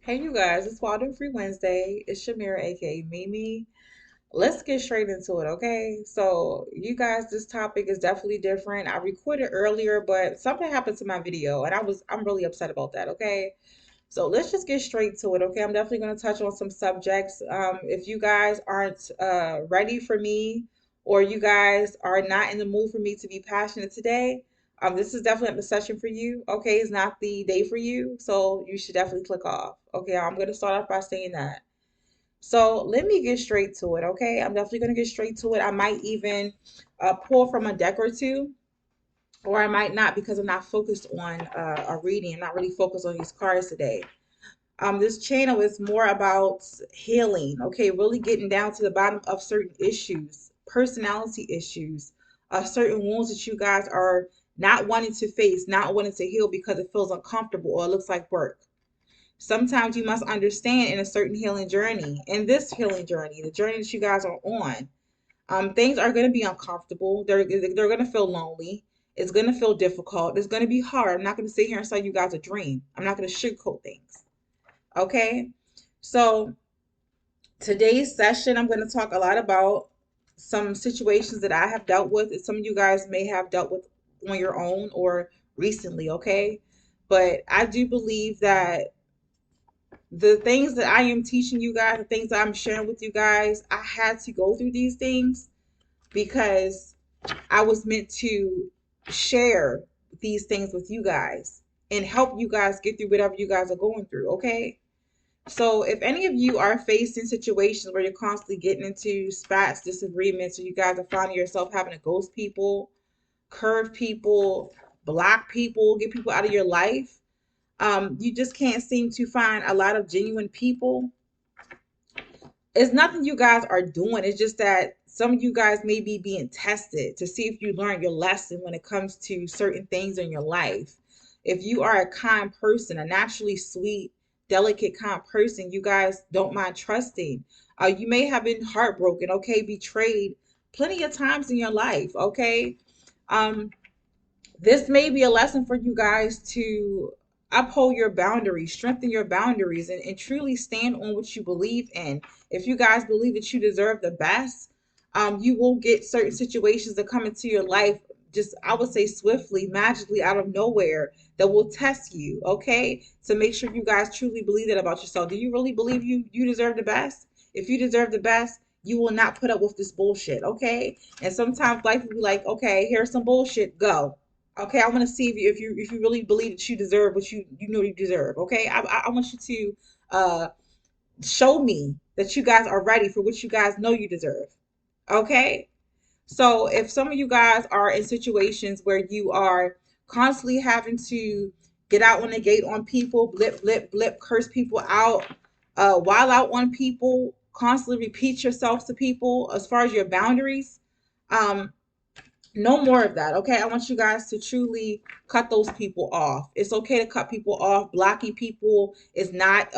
Hey, you guys, it's Wilder Free Wednesday. It's Shamira, aka Mimi. Let's get straight into it, okay? So, you guys, this topic is definitely different. I recorded earlier, but something happened to my video, and I'm really upset about that, okay? So let's just get straight to it, okay? I'm definitely going to touch on some subjects. If you guys aren't ready for me, or you guys are not in the mood for me to be passionate today, this is definitely not the session for you, okay? It's not the day for you, so you should definitely click off, okay? I'm going to start off by saying that. So let me get straight to it, okay? I'm definitely going to get straight to it. I might even pull from a deck or two, or I might not because I'm not focused on a reading. I'm not really focused on these cards today. This channel is more about healing, okay, really getting down to the bottom of certain issues, personality issues, certain wounds that you guys are not wanting to face, not wanting to heal because it feels uncomfortable or it looks like work. Sometimes you must understand in a certain healing journey, in this healing journey, the journey that you guys are on, things are going to be uncomfortable. They're going to feel lonely. It's going to feel difficult. It's going to be hard. I'm not going to sit here and sell you guys a dream. I'm not going to sugarcoat things. Okay. So today's session, I'm going to talk a lot about some situations that I have dealt with, and some of you guys may have dealt with on your own or recently. Okay. But I do believe that the things that I am teaching you guys, the things that I'm sharing with you guys, I had to go through these things because I was meant to share these things with you guys and help you guys get through whatever you guys are going through. Okay. So if any of you are facing situations where you're constantly getting into spats, disagreements, or you guys are finding yourself having to ghost people, curve people, block people, get people out of your life, you just can't seem to find a lot of genuine people. It's nothing you guys are doing. It's just that some of you guys may be being tested to see if you learn your lesson when it comes to certain things in your life. If you are a kind person, a naturally sweet, delicate, kind person, you guys don't mind trusting. You may have been heartbroken, okay, betrayed plenty of times in your life, okay? Um, this may be a lesson for you guys to uphold your boundaries, strengthen your boundaries, and truly stand on what you believe in. If you guys believe that you deserve the best, you will get certain situations that come into your life just, I would say, swiftly, magically out of nowhere that will test you, okay? To make sure you guys truly believe that about yourself. Do you really believe you deserve the best? If you deserve the best, you will not put up with this bullshit, okay? And sometimes life will be like, okay, here's some bullshit, go. Okay, I want to see if you really believe that you deserve what you know you deserve. Okay, I want you to show me that you guys are ready for what you guys know you deserve. Okay, so if some of you guys are in situations where you are constantly having to get out on the gate on people, blip blip blip, curse people out, while out on people, constantly repeat yourself to people as far as your boundaries. Um, no more of that. Okay, I want you guys to truly cut those people off. It's okay to cut people off. Blocking people is not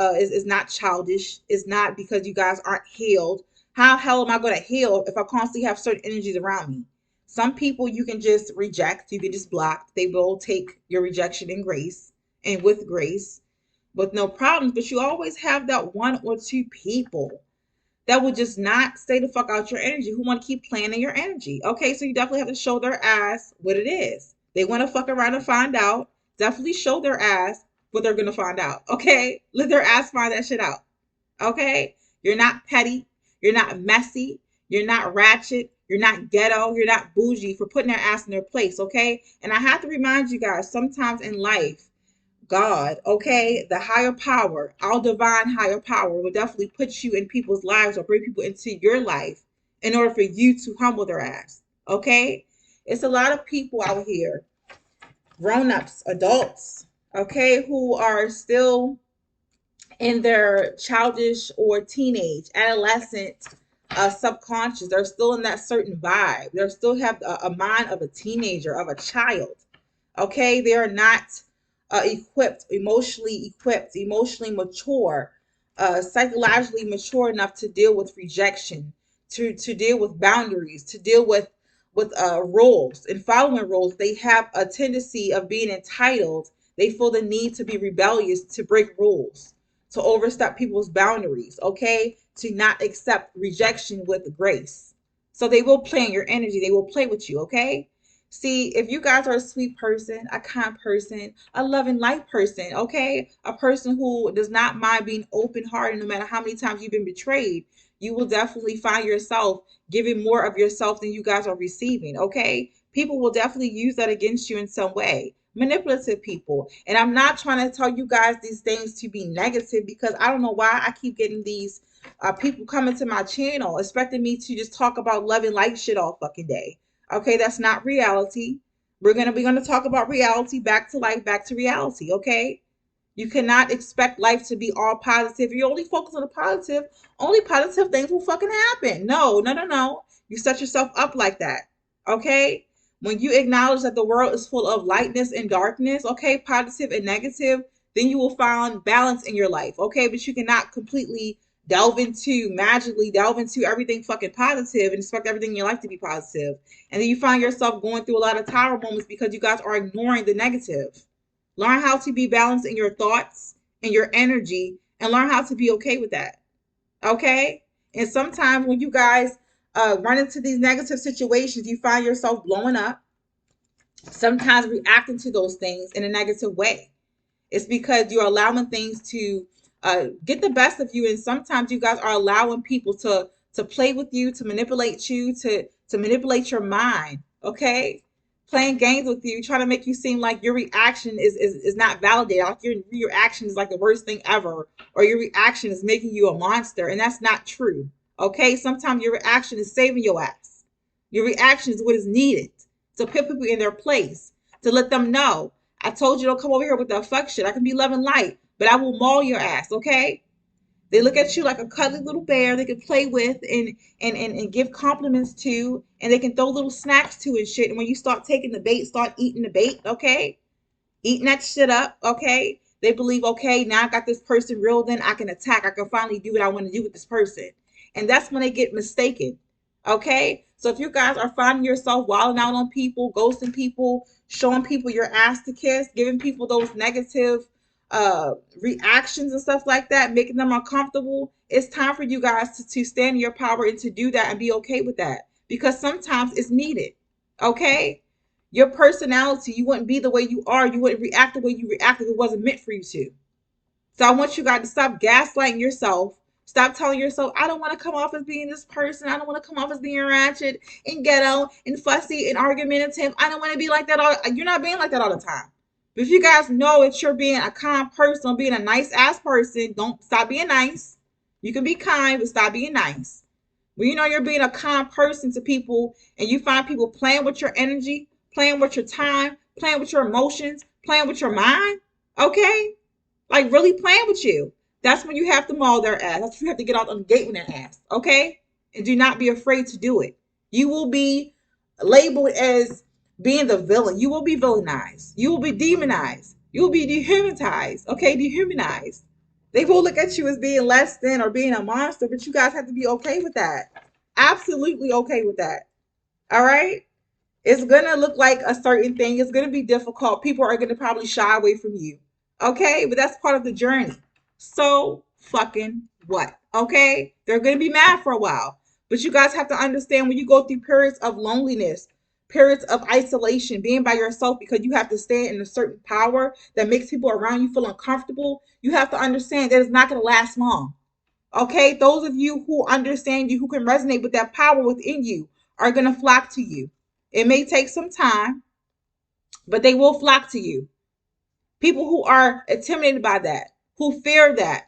childish. It's not because you guys aren't healed. How hell am I going to heal if I constantly have certain energies around me? Some people you can just reject, you can just block. They will take your rejection in grace and with grace, with no problems. But you always have that one or two people that will just not stay the fuck out your energy, who want to keep playing in your energy. Okay, so you definitely have to show their ass what it is. They want to fuck around and find out. Definitely show their ass what they're gonna find out. Okay, let their ass find that shit out. Okay, you're not petty. You're not messy. You're not ratchet. You're not ghetto. You're not bougie for putting their ass in their place. Okay, and I have to remind you guys, sometimes in life God, okay, the higher power, our divine higher power will definitely put you in people's lives or bring people into your life in order for you to humble their ass, okay? It's a lot of people out here, grown ups, adults, okay, who are still in their childish or teenage, adolescent subconscious. They're still in that certain vibe. They still have a mind of a teenager, of a child. Okay, they are not equipped, emotionally mature, psychologically mature enough to deal with rejection, to deal with boundaries, to deal with roles and following roles. They have a tendency of being entitled. They feel the need to be rebellious, to break rules. to overstep people's boundaries, okay? To not accept rejection with grace. So they will play in your energy. They will play with you, okay? See, if you guys are a sweet person, a kind person, a loving light person, okay? A person who does not mind being open hearted no matter how many times you've been betrayed, you will definitely find yourself giving more of yourself than you guys are receiving, okay? People will definitely use that against you in some way. Manipulative people. And I'm not trying to tell you guys these things to be negative, because I don't know why I keep getting these people coming to my channel expecting me to just talk about love and light shit all fucking day. Okay, that's not reality. We're gonna talk about reality, back to life, back to reality. Okay, you cannot expect life to be all positive. You only focus on the positive, only positive things will fucking happen. No, no, no, no. You set yourself up like that. Okay? When you acknowledge that the world is full of lightness and darkness, okay, positive and negative, then you will find balance in your life. Okay? But you cannot completely magically delve into everything fucking positive and expect everything in your life to be positive. And then you find yourself going through a lot of tower moments because you guys are ignoring the negative. Learn how to be balanced in your thoughts and your energy, and learn how to be okay with that. Okay? And sometimes when you guys run into these negative situations, you find yourself blowing up, sometimes reacting to those things in a negative way. It's because you're allowing things to get the best of you, and sometimes you guys are allowing people to play with you, to manipulate you, to manipulate your mind. Okay, playing games with you, trying to make you seem like your reaction is not validated, like your reaction is like the worst thing ever, or your reaction is making you a monster, and that's not true. Okay, sometimes your reaction is saving your ass. Your reaction is what is needed to put people in their place, to let them know, I told you don't come over here with that fuck shit. I can be loving light, but I will maul your ass, okay? They look at you like a cuddly little bear they can play with and give compliments to, and they can throw little snacks to and shit. And when you start taking the bait, start eating the bait, okay? Eating that shit up, okay? They believe, okay, now I got this person reeled in, I can attack. I can finally do what I want to do with this person. And that's when they get mistaken, okay? So if you guys are finding yourself wilding out on people, ghosting people, showing people your ass to kiss, giving people those negative reactions and stuff like that, making them uncomfortable, it's time for you guys to stand in your power and to do that and be okay with that, because sometimes it's needed, okay? Your personality, you wouldn't be the way you are. You wouldn't react the way you react if it wasn't meant for you to. So I want you guys to stop gaslighting yourself. Stop telling yourself, I don't want to come off as being this person. I don't want to come off as being ratchet and ghetto and fussy and argumentative. I don't want to be like that all. You're not being like that all the time. But if you guys know that you're being a kind person, being a nice ass person, don't stop being nice. You can be kind, but stop being nice. When you know you're being a kind person to people and you find people playing with your energy, playing with your time, playing with your emotions, playing with your mind, okay? Like really playing with you. That's when you have to maul their ass. That's when you have to get out on the gate with their ass, okay? And do not be afraid to do it. You will be labeled as being the villain. You will be villainized. You will be demonized. You will be dehumanized, okay? Dehumanized. They will look at you as being less than or being a monster, but you guys have to be okay with that. Absolutely okay with that. All right? It's going to look like a certain thing. It's going to be difficult. People are going to probably shy away from you. Okay? But that's part of the journey. So fucking what? Okay? They're going to be mad for a while. But you guys have to understand, when you go through periods of loneliness, periods of isolation, being by yourself because you have to stand in a certain power that makes people around you feel uncomfortable, you have to understand that it's not going to last long. Okay? Those of you who understand you, who can resonate with that power within you, are going to flock to you. It may take some time, but they will flock to you. People who are intimidated by that, who fear that,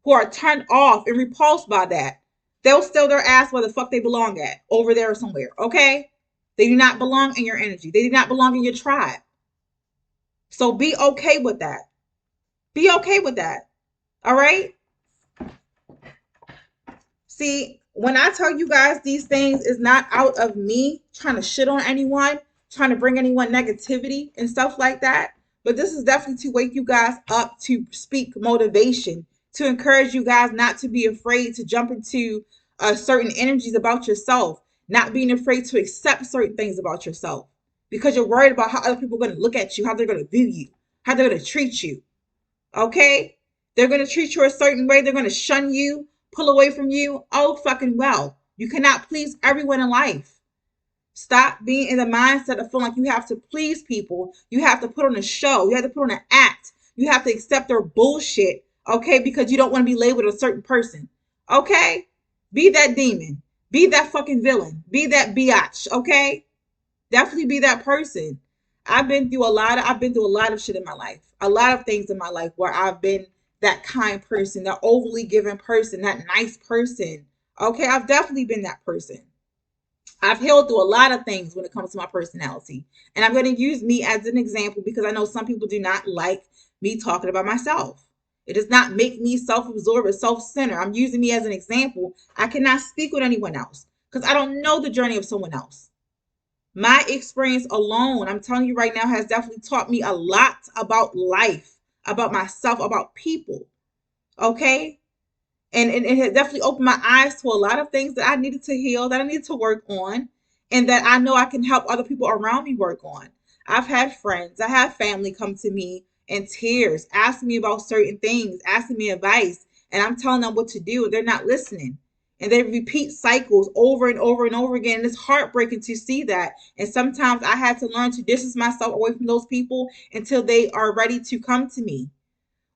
who are turned off and repulsed by that, they'll steal their ass where the fuck they belong at, over there somewhere, okay? They do not belong in your energy. They do not belong in your tribe. So be okay with that. Be okay with that. All right? See, when I tell you guys these things, is not out of me trying to shit on anyone, trying to bring anyone negativity and stuff like that. But this is definitely to wake you guys up, to speak motivation, to encourage you guys not to be afraid to jump into certain energies about yourself, not being afraid to accept certain things about yourself, because you're worried about how other people are going to look at you, how they're going to view you, how they're going to treat you. Okay? They're going to treat you a certain way. They're going to shun you, pull away from you. Oh, fucking well. You cannot please everyone in life. Stop being in the mindset of feeling like you have to please people. You have to put on a show. You have to put on an act. You have to accept their bullshit, okay? Because you don't want to be labeled a certain person, okay? Be that demon. Be that fucking villain. Be that biatch, okay? Definitely be that person. I've been through a lot of shit in my life. A lot of things in my life where I've been that kind person, that overly giving person, that nice person. Okay, I've definitely been that person. I've healed through a lot of things when it comes to my personality. And I'm going to use me as an example because I know some people do not like me talking about myself. It does not make me self absorbed or self centered. I'm using me as an example. I cannot speak with anyone else because I don't know the journey of someone else. My experience alone, I'm telling you right now, has definitely taught me a lot about life, about myself, about people. Okay? And it has definitely opened my eyes to a lot of things that I needed to heal, that I needed to work on, and that I know I can help other people around me work on. I've had friends, I have family come to me in tears, asking me about certain things, asking me advice, and I'm telling them what to do, and they're not listening. And they repeat cycles over and over and over again. And it's heartbreaking to see that. And sometimes I had to learn to distance myself away from those people until they are ready to come to me.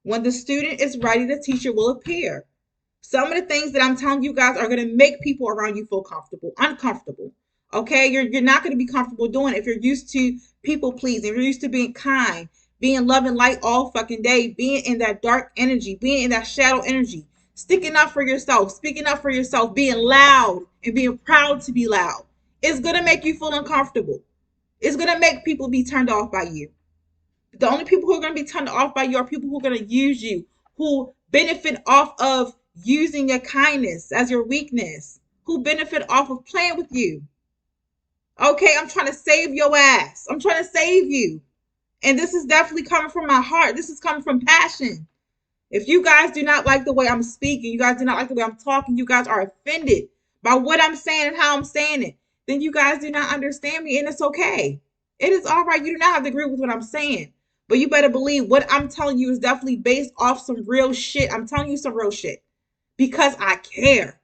When the student is ready, the teacher will appear. Some of the things that I'm telling you guys are going to make people around you feel uncomfortable. Okay, you're not going to be comfortable doing it if you're used to people pleasing, if you're used to being kind, being love and light all fucking day, being in that dark energy, being in that shadow energy, sticking up for yourself, speaking up for yourself, being loud and being proud to be loud. It's going to make you feel uncomfortable. It's going to make people be turned off by you. The only people who are going to be turned off by you are people who are going to use you, who benefit off of using your kindness as your weakness, who benefit off of playing with you. Okay, I'm trying to save your ass. I'm trying to save you. And this is definitely coming from my heart. This is coming from passion. If you guys do not like the way I'm speaking, you guys do not like the way I'm talking, you guys are offended by what I'm saying and how I'm saying it, then you guys do not understand me, and it's okay. It is all right. You do not have to agree with what I'm saying. But you better believe what I'm telling you is definitely based off some real shit. I'm telling you some real shit because I care.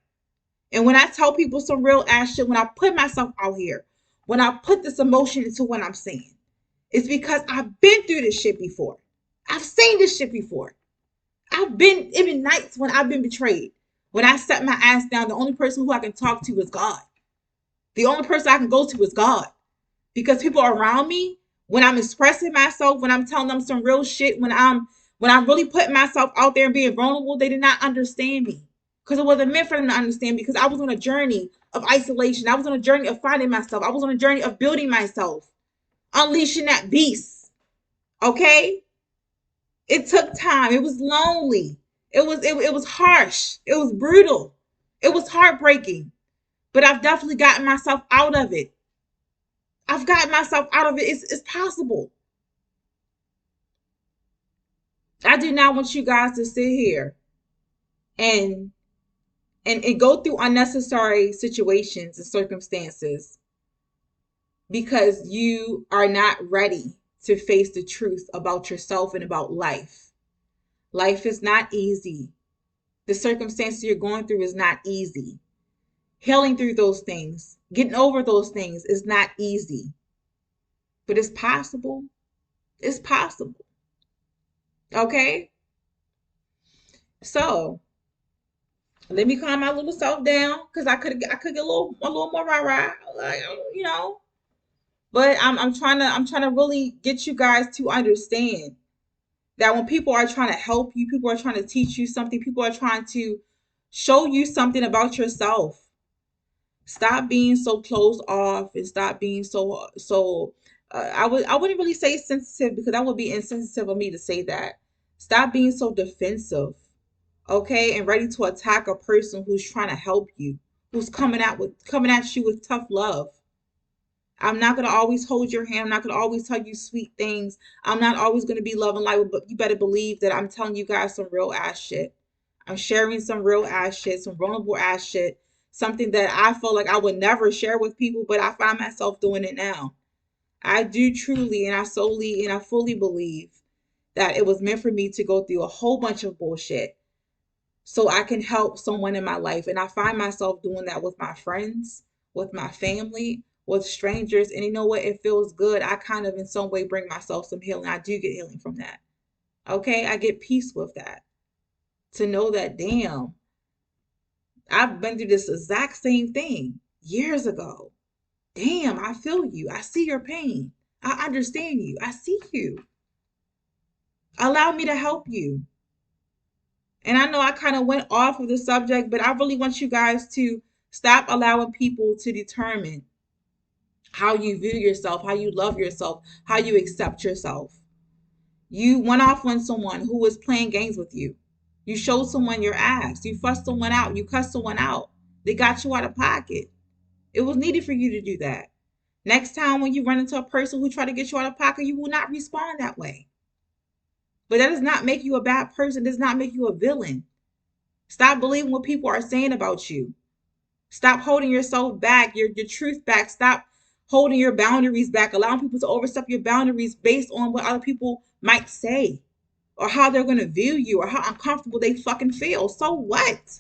And when I tell people some real ass shit, when I put myself out here, when I put this emotion into what I'm saying, it's because I've been through this shit before. I've seen this shit before. I've been even nights when I've been betrayed. When I set my ass down, the only person who I can talk to is God. The only person I can go to is God. Because people around me, when I'm expressing myself, when I'm telling them some real shit, when I'm really putting myself out there and being vulnerable, they did not understand me. Because it wasn't meant for them to understand because I was on a journey of isolation. I was on a journey of finding myself. I was on a journey of building myself, unleashing that beast. Okay? It took time. It was lonely. It was harsh. It was brutal. It was heartbreaking. But I've definitely gotten myself out of it. I've gotten myself out of it. It's possible. I do not want you guys to sit here and and go through unnecessary situations and circumstances because you are not ready to face the truth about yourself and about life. Life is not easy. The circumstances you're going through is not easy. Healing through those things, getting over those things is not easy. But it's possible. It's possible. Okay? So let me calm my little self down because I could get a little more rah-rah. Like, you know. But I'm trying to really get you guys to understand that when people are trying to help you, people are trying to teach you something, people are trying to show you something about yourself. Stop being so closed off and stop being I wouldn't really say sensitive because that would be insensitive of me to say that. Stop being so defensive, okay, and ready to attack a person who's trying to help you, who's coming at you with tough love. I'm not gonna always hold your hand. I'm not gonna always tell you sweet things. I'm not always gonna be love and light, but you better believe that I'm telling you guys some real ass shit. I'm sharing some real ass shit, some vulnerable ass shit, something that I feel like I would never share with people, but I find myself doing it now. I do truly and I solely and I fully believe that it was meant for me to go through a whole bunch of bullshit so I can help someone in my life. And I find myself doing that with my friends, with my family, with strangers. And you know what? It feels good. I kind of, in some way, bring myself some healing. I do get healing from that. Okay. I get peace with that. To know that, damn, I've been through this exact same thing years ago. Damn, I feel you. I see your pain. I understand you. I see you. Allow me to help you. And I know I kind of went off of the subject, but I really want you guys to stop allowing people to determine how you view yourself, how you love yourself, how you accept yourself. You went off on someone who was playing games with you. You showed someone your ass. You fussed someone out. You cussed someone out. They got you out of pocket. It was needed for you to do that. Next time when you run into a person who try to get you out of pocket, you will not respond that way. But that does not make you a bad person. It does not make you a villain. Stop believing what people are saying about you. Stop holding yourself back, your truth back. Stop holding your boundaries back, allowing people to overstep your boundaries based on what other people might say or how they're going to view you or how uncomfortable they fucking feel. So what?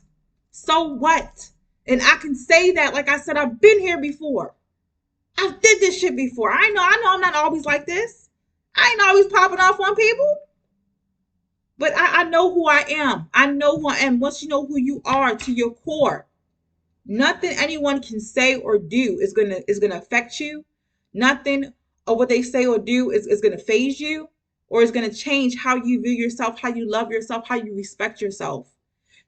So what? And I can say that, like I said, I've been here before. I did this shit before. I know I'm not always like this. I ain't always popping off on people. But I know who I am. I know who I am. Once you know who you are to your core, nothing anyone can say or do is gonna affect you. Nothing of what they say or do is gonna phase you or is gonna change how you view yourself, how you love yourself, how you respect yourself.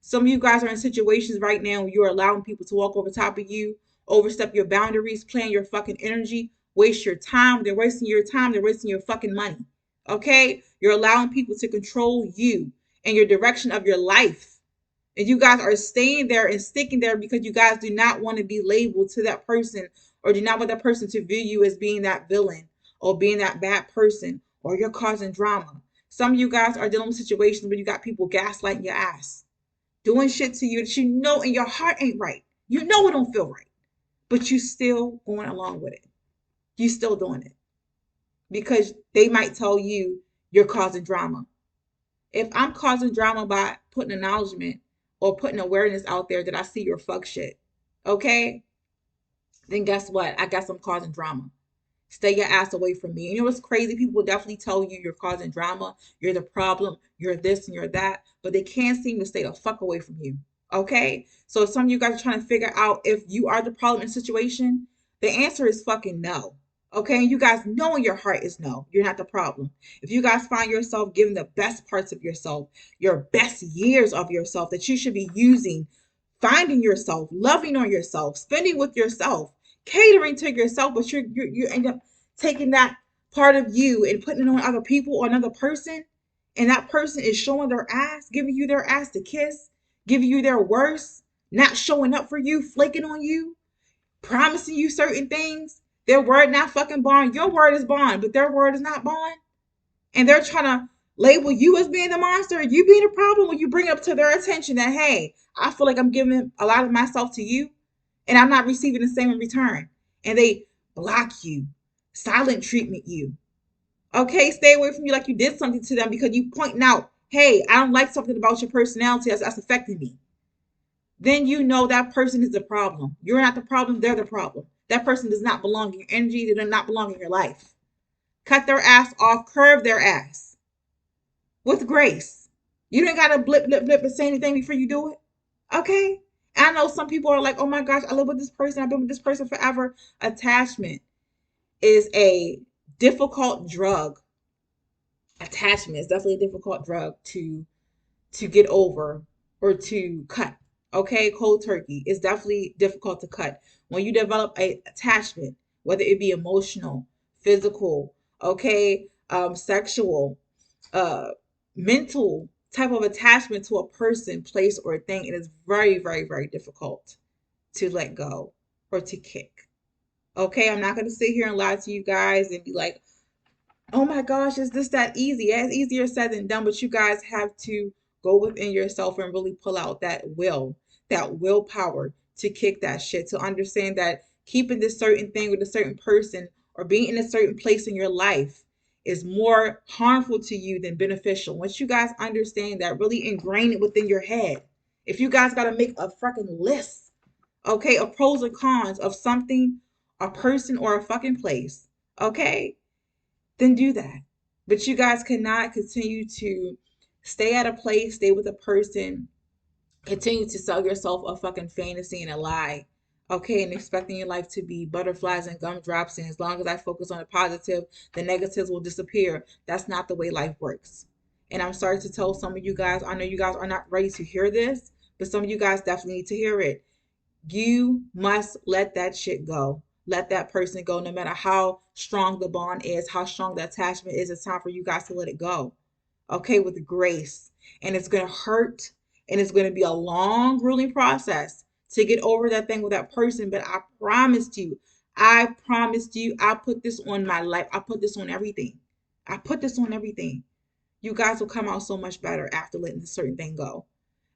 Some of you guys are in situations right now where you're allowing people to walk over top of you, overstep your boundaries, plan your fucking energy, waste your time. They're wasting your time. They're wasting your fucking money. Okay? You're allowing people to control you and your direction of your life. And you guys are staying there and sticking there because you guys do not want to be labeled to that person or do not want that person to view you as being that villain or being that bad person or you're causing drama. Some of you guys are dealing with situations where you got people gaslighting your ass, doing shit to you that you know in your heart ain't right. You know it don't feel right, but you still going along with it. You still doing it because they might tell you you're causing drama. If I'm causing drama by putting acknowledgement or putting awareness out there that I see your fuck shit, okay, then guess what? I guess I'm causing drama. Stay your ass away from me. And you know what's crazy? People will definitely tell you you're causing drama, you're the problem, you're this and you're that, but they can't seem to stay the fuck away from you. Okay? So if some of you guys are trying to figure out if you are the problem in the situation, the answer is fucking no. Okay? And you guys know in your heart is no. You're not the problem. If you guys find yourself giving the best parts of yourself, your best years of yourself that you should be using, finding yourself, loving on yourself, spending with yourself, catering to yourself, but you end up taking that part of you and putting it on other people or another person, and that person is showing their ass, giving you their ass to kiss, giving you their worst, not showing up for you, flaking on you, promising you certain things. Their word not fucking bond. Your word is bond, but their word is not bond. And they're trying to label you as being the monster, you being the problem when you bring it up to their attention that, hey, I feel like I'm giving a lot of myself to you and I'm not receiving the same in return. And they block you, silent treatment you. Okay, stay away from you like you did something to them because you pointing out, hey, I don't like something about your personality that's affecting me. Then you know that person is the problem. You're not the problem, they're the problem. That person does not belong in your energy, they do not belong in your life. Cut their ass off, curve their ass with grace. You don't gotta blip, blip, blip and say anything before you do it. Okay? I know some people are like, oh my gosh, I live with this person, I've been with this person forever. Attachment is a difficult drug. Attachment is definitely a difficult drug to get over or to cut. Okay, cold turkey is definitely difficult to cut. When you develop a attachment, whether it be emotional, physical, okay, sexual, uh, mental type of attachment to a person, place, or thing, it is very, very, very difficult to let go or to kick. Okay, I'm not going to sit here and lie to you guys and be like, oh my gosh, is this that easy? Yeah, it's easier said than done, but you guys have to go within yourself and really pull out that willpower to kick that shit, to understand that keeping this certain thing with a certain person or being in a certain place in your life is more harmful to you than beneficial. Once you guys understand that, really ingrain it within your head. If you guys got to make a fucking list, okay, of pros and cons of something, a person, or a fucking place, okay, then do that. But you guys cannot continue to stay at a place, stay with a person, continue to sell yourself a fucking fantasy and a lie, okay, and expecting your life to be butterflies and gumdrops. And as long as I focus on the positive, the negatives will disappear. That's not the way life works. And I'm sorry to tell some of you guys, I know you guys are not ready to hear this, but some of you guys definitely need to hear it. You must let that shit go. Let that person go, no matter how strong the bond is, how strong the attachment is. It's time for you guys to let it go, okay, with grace. And it's going to hurt, and it's going to be a long, grueling process to get over that thing with that person. But I promised you, I put this on my life. I put this on everything. I put this on everything. You guys will come out so much better after letting this certain thing go.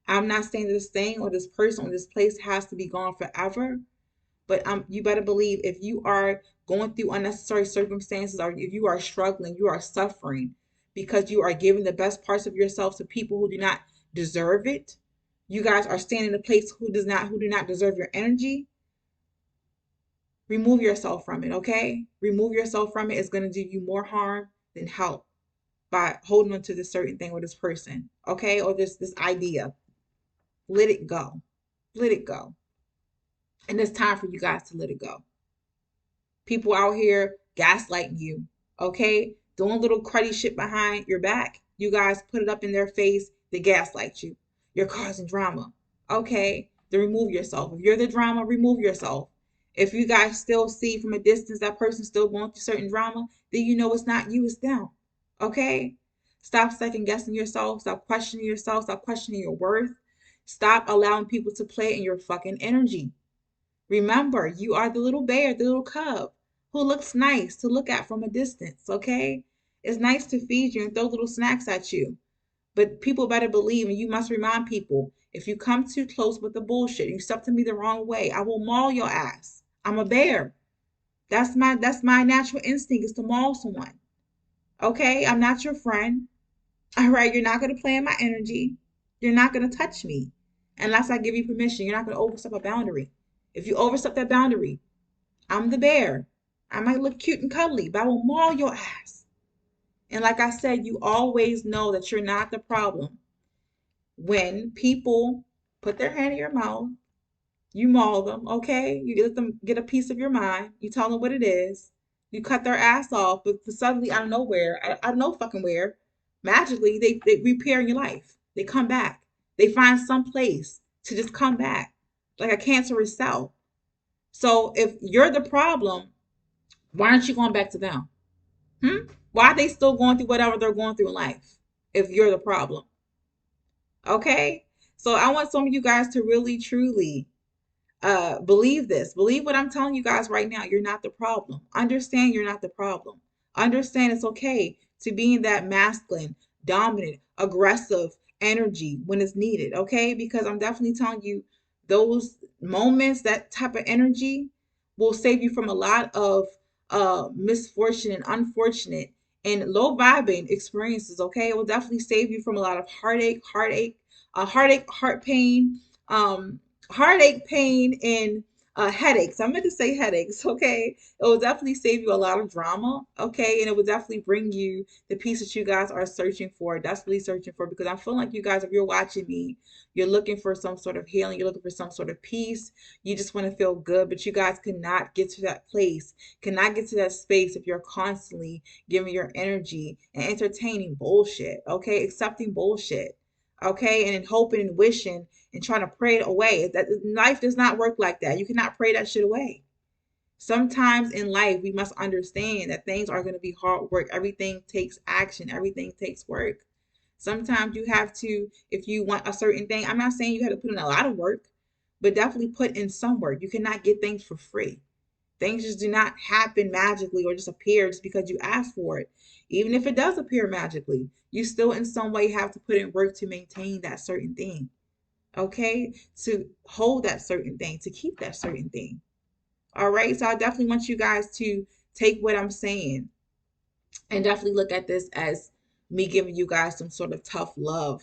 I'm not saying this thing or this person or this place has to be gone forever, but you better believe if you are going through unnecessary circumstances, or if you are struggling, you are suffering because you are giving the best parts of yourself to people who do not deserve it. You guys are standing in a place who do not deserve your energy. Remove yourself from it, okay? Remove yourself from it. It's going to do you more harm than help by holding on to this certain thing or this person, okay? Or this idea. Let it go. Let it go. And it's time for you guys to let it go. People out here gaslighting you, okay? Doing little cruddy shit behind your back. You guys put it up in their face, they gaslight you. You're causing drama. Okay, then remove yourself. If you're the drama, remove yourself. If you guys still see from a distance that person's still going through certain drama, then you know it's not you, it's them. Okay? Stop second guessing yourself. Stop questioning yourself. Stop questioning your worth. Stop allowing people to play in your fucking energy. Remember, you are the little bear, the little cub who looks nice to look at from a distance, okay? It's nice to feed you and throw little snacks at you. But people better believe, and you must remind people, if you come too close with the bullshit and you step to me the wrong way, I will maul your ass. I'm a bear. That's my natural instinct is to maul someone. Okay? I'm not your friend. All right, you're not gonna play in my energy. You're not gonna touch me unless I give you permission. You're not gonna overstep a boundary. If you overstep that boundary, I'm the bear. I might look cute and cuddly, but I will maul your ass. And like I said, you always know that you're not the problem. When people put their hand in your mouth, you maul them, okay? You let them get a piece of your mind. You tell them what it is. You cut their ass off, but suddenly out of nowhere, I don't know fucking where, magically they repair in your life. They come back. They find some place to just come back, like a cancerous cell. So if you're the problem, why aren't you going back to them? Why are they still going through whatever they're going through in life if you're the problem? Okay? So I want some of you guys to really, truly believe this. Believe what I'm telling you guys right now. You're not the problem. Understand you're not the problem. Understand it's okay to be in that masculine, dominant, aggressive energy when it's needed. Okay? Because I'm definitely telling you, those moments, that type of energy will save you from a lot of misfortune and unfortunate and low vibing experiences. Okay? It will definitely save you from a lot of heart pain, heartache, pain, and headaches. I meant to say headaches, okay? It will definitely save you a lot of drama, okay? And it will definitely bring you the peace that you guys are searching for, desperately searching for. Because I feel like you guys, if you're watching me, you're looking for some sort of healing, you're looking for some sort of peace. You just want to feel good, but you guys cannot get to that place, cannot get to that space if you're constantly giving your energy and entertaining bullshit, okay? Accepting bullshit, okay? And then hoping and wishing and trying to pray it away. That life does not work like that. You cannot pray that shit away. Sometimes in life, we must understand that things are going to be hard work. Everything takes action. Everything takes work. Sometimes you have to, if you want a certain thing, I'm not saying you have to put in a lot of work, but definitely put in some work. You cannot get things for free. Things just do not happen magically or just appear just because you ask for it. Even if it does appear magically, you still in some way have to put in work to maintain that certain thing, okay? To hold that certain thing, to keep that certain thing. All right. So I definitely want you guys to take what I'm saying and definitely look at this as me giving you guys some sort of tough love.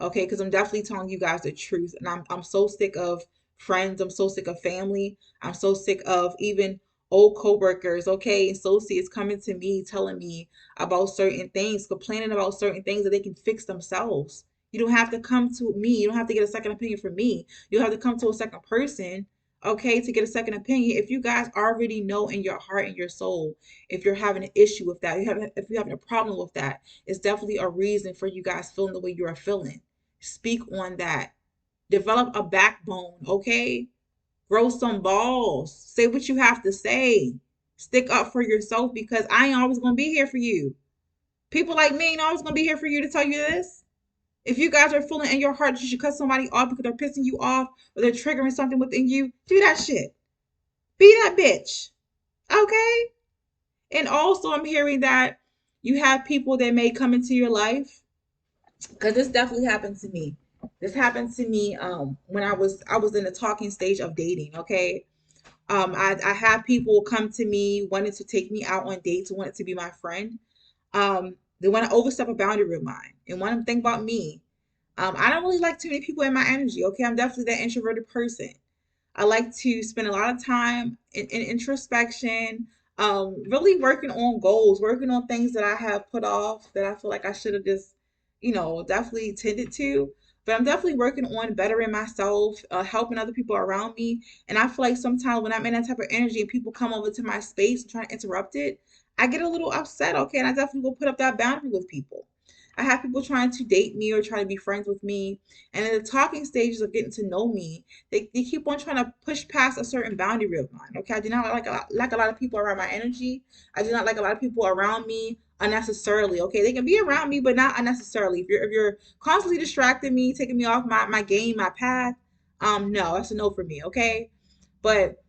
Okay, because I'm definitely telling you guys the truth. And I'm so sick of friends. I'm so sick of family. I'm so sick of even old coworkers, okay, associates coming to me telling me about certain things, complaining about certain things that they can fix themselves. You don't have to come to me. You don't have to get a second opinion from me. You have to come to a second person, okay, to get a second opinion. If you guys already know in your heart and your soul, if you're having an issue with that, if you're having a problem with that, it's definitely a reason for you guys feeling the way you are feeling. Speak on that. Develop a backbone, okay? Grow some balls. Say what you have to say. Stick up for yourself because I ain't always gonna be here for you. People like me ain't always gonna be here for you to tell you this. If you guys are feeling in your heart that you should cut somebody off because they're pissing you off or they're triggering something within you, do that shit. Be that bitch. Okay? And also, I'm hearing that you have people that may come into your life because this definitely happened to me. This happened to me when I was in the talking stage of dating. Okay, I had people come to me wanting to take me out on dates, wanted to be my friend. They want to overstep a boundary of mine and want to think about me. I don't really like too many people in my energy. Okay, I'm definitely that introverted person. I like to spend a lot of time in introspection, really working on goals, working on things that I have put off that I feel like I should have just, definitely tended to. But I'm definitely working on bettering myself, helping other people around me. And I feel like sometimes when I'm in that type of energy and people come over to my space and try to interrupt it, I get a little upset. Okay, and I definitely will put up that boundary with people. I have people trying to date me or try to be friends with me. And in the talking stages of getting to know me, they keep on trying to push past a certain boundary of mine. Okay, I do not like a lot of people around my energy. I do not like a lot of people around me unnecessarily. Okay, they can be around me, but not unnecessarily. If you're constantly distracting me, taking me off my game, my path, no, that's a no for me. Okay, but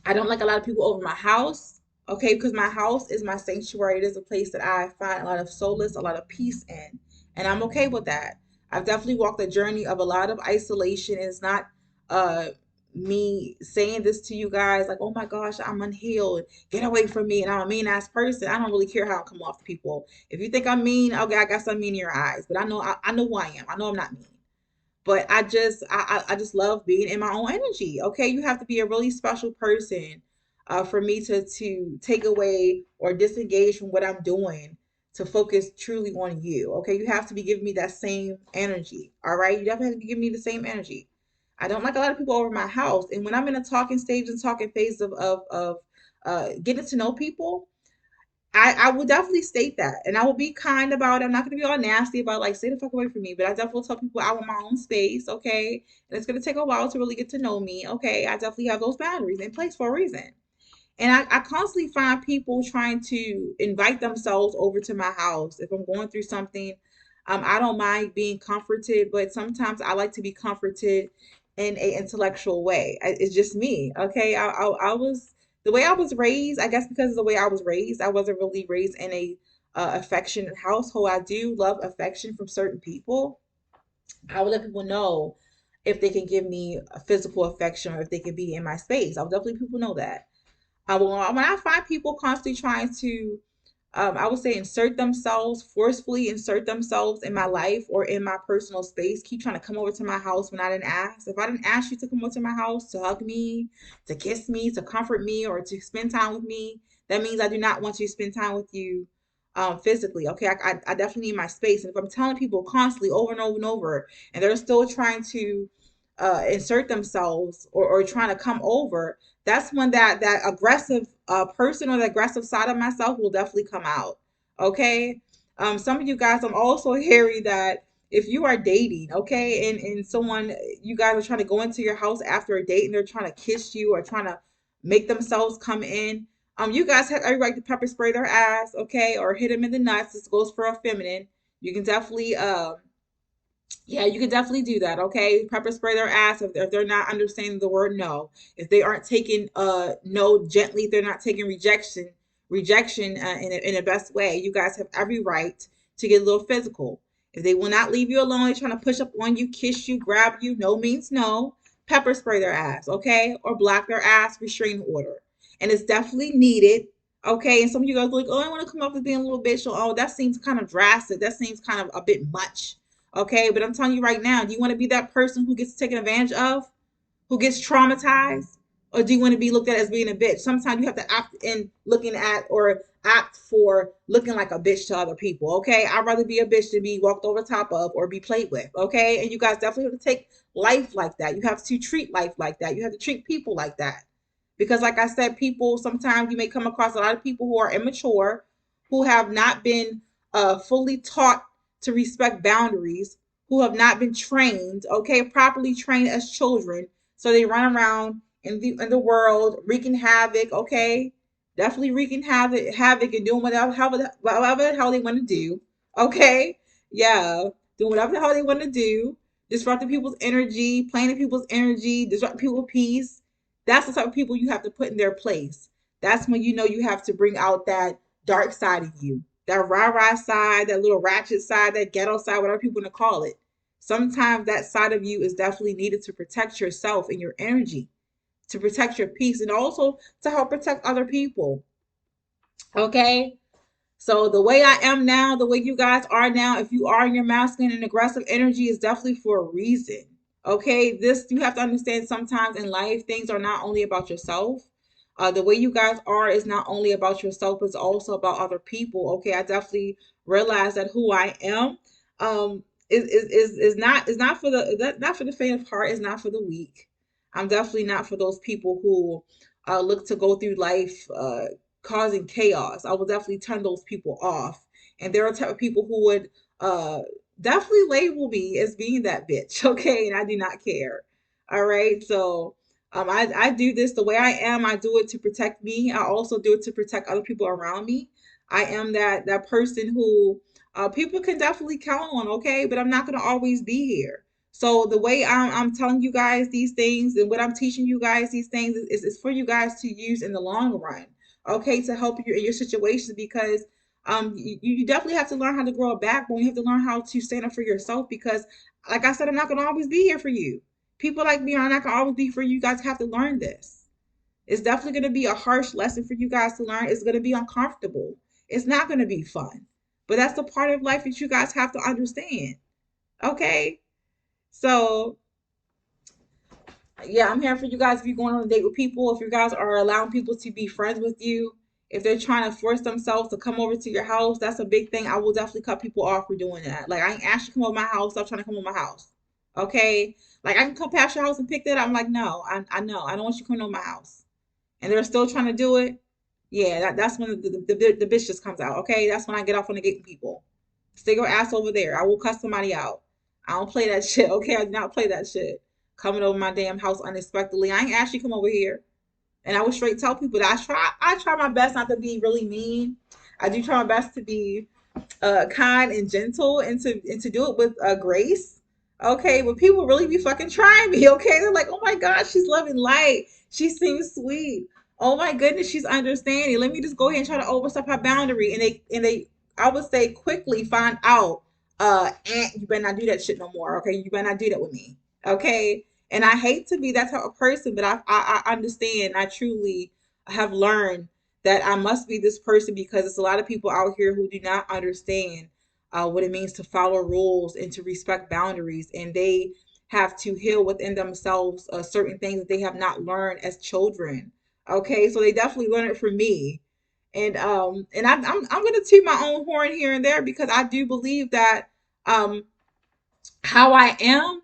I don't like a lot of people over my house, okay, because my house is my sanctuary. It is a place that I find a lot of solace, a lot of peace in, and I'm okay with that. I've definitely walked a journey of a lot of isolation. It's not uh me saying this to you guys like, oh my gosh, I'm unhealed. Get away from me. And I'm a mean ass person. I don't really care how I come off to people. If you think I'm mean, okay, I got some mean in your eyes. But I know who I am. I know I'm not mean, but I just love being in my own energy. Okay, you have to be a really special person for me to take away or disengage from what I'm doing to focus truly on you. Okay, you have to be giving me that same energy. All right, you definitely have to be giving me the same energy. I don't like a lot of people over my house, and when I'm in a talking stage and talking phase of getting to know people, I will definitely state that, and I will be kind about it. I'm not gonna be all nasty about like stay the fuck away from me, but I definitely tell people I want my own space, okay? And it's gonna take a while to really get to know me, okay? I definitely have those boundaries in place for a reason. And I constantly find people trying to invite themselves over to my house if I'm going through something. I don't mind being comforted, but sometimes I like to be comforted in a intellectual way. It's just me, okay? I was the way I was raised. I guess because of the way I was raised, I wasn't really raised in a affectionate household. I do love affection from certain people. I would let people know if they can give me a physical affection or if they can be in my space. I'll definitely let people know that. When I find people constantly trying to, I would say, forcefully insert themselves in my life or in my personal space, keep trying to come over to my house when I didn't ask. If I didn't ask you to come over to my house to hug me, to kiss me, to comfort me, or to spend time with me, that means I do not want to spend time with you physically. Okay, I definitely need my space. And if I'm telling people constantly over and over and over, and they're still trying to insert themselves or trying to come over, that's when that aggressive person or the aggressive side of myself will definitely come out. Okay. Some of you guys, I'm also hearing that if you are dating, okay, and someone, you guys are trying to go into your house after a date and they're trying to kiss you or trying to make themselves come in, you guys have every right to pepper spray their ass, okay, or hit them in the nuts. This goes for a feminine. You can definitely yeah, you can definitely do that. Okay, pepper spray their ass if they're not understanding the word no. If they aren't taking no gently, if they're not taking rejection in a best way. You guys have every right to get a little physical. If they will not leave you alone, they're trying to push up on you, kiss you, grab you. No means no. Pepper spray their ass, okay, or block their ass, restraining order, and it's definitely needed. Okay, and some of you guys are like, oh, I want to come off as being a little bitch. Or, oh, that seems kind of drastic. That seems kind of a bit much. Okay, but I'm telling you right now, do you want to be that person who gets taken advantage of? Who gets traumatized, or do you want to be looked at as being a bitch? Sometimes you have to opt in looking at or opt for looking like a bitch to other people. Okay, I'd rather be a bitch than be walked over top of or be played with. Okay, and you guys definitely have to take life like that. You have to treat life like that. You have to treat people like that. Because, like I said, people sometimes you may come across a lot of people who are immature, who have not been fully taught to respect boundaries, who have not been trained, okay, properly trained as children. So they run around in the world wreaking havoc, okay, definitely wreaking havoc and doing whatever the hell they want to do, okay, yeah, doing whatever the hell they want to do, disrupting people's energy, playing people's energy, disrupting people's peace. That's the type of people you have to put in their place. That's when you know you have to bring out that dark side of you, that rah-rah side, that little ratchet side, that ghetto side, whatever people want to call it. Sometimes that side of you is definitely needed to protect yourself and your energy, to protect your peace, and also to help protect other people. Okay? So the way I am now, the way you guys are now, if you are in your masculine and aggressive energy, is definitely for a reason. Okay, this you have to understand. Sometimes in life, things are not only about yourself. The way you guys are is not only about yourself, it's also about other people. Okay, I definitely realize that who I am, is not for not for the faint of heart. Is not for the weak. I'm definitely not for those people who look to go through life causing chaos. I will definitely turn those people off. And there are type of people who would uh definitely label me as being that bitch, okay? And I do not care. All right. So I do this the way I am. I do it to protect me. I also do it to protect other people around me. I am that person who people can definitely count on, okay? But I'm not gonna always be here. So the way I'm telling you guys these things and what I'm teaching you guys these things is for you guys to use in the long run, okay, to help you in your situations, because you definitely have to learn how to grow a backbone. You have to learn how to stand up for yourself, because like I said, I'm not gonna always be here for you. People like me are not gonna always be for you. You guys have to learn this. It's definitely gonna be a harsh lesson for you guys to learn. It's gonna be uncomfortable. It's not gonna be fun. But that's the part of life that you guys have to understand. Okay? So yeah, I'm here for you guys if you're going on a date with people, if you guys are allowing people to be friends with you, if they're trying to force themselves to come over to your house, that's a big thing. I will definitely cut people off for doing that. Like, I ain't asked you to come over my house, stop trying to come over my house. Okay? Like, I can come past your house and pick that up. I'm like, no, I know. I don't want you coming over my house. And they're still trying to do it. Yeah, that's when the bitch just comes out. Okay? That's when I get off on the gate with people. Stick your ass over there. I will cuss somebody out. I don't play that shit. Okay? I do not play that shit coming over my damn house unexpectedly. I ain't actually come over here. And I would straight tell people that I try my best not to be really mean. I do try my best to be kind and gentle, and to do it with grace. Okay, but people really be fucking trying me. Okay, they're like, oh my god, she's loving light. She seems sweet. Oh my goodness, she's understanding. Let me just go ahead and try to overstep her boundary. And they I would say quickly find out, you better not do that shit no more. Okay, you better not do that with me. Okay, and I hate to be that type of person, but I understand. I truly have learned that I must be this person, because there's a lot of people out here who do not understand what it means to follow rules and to respect boundaries, and they have to heal within themselves certain things that they have not learned as children. Okay, so they definitely learned it from me, and I'm gonna toot my own horn here and there, because I do believe that um how I am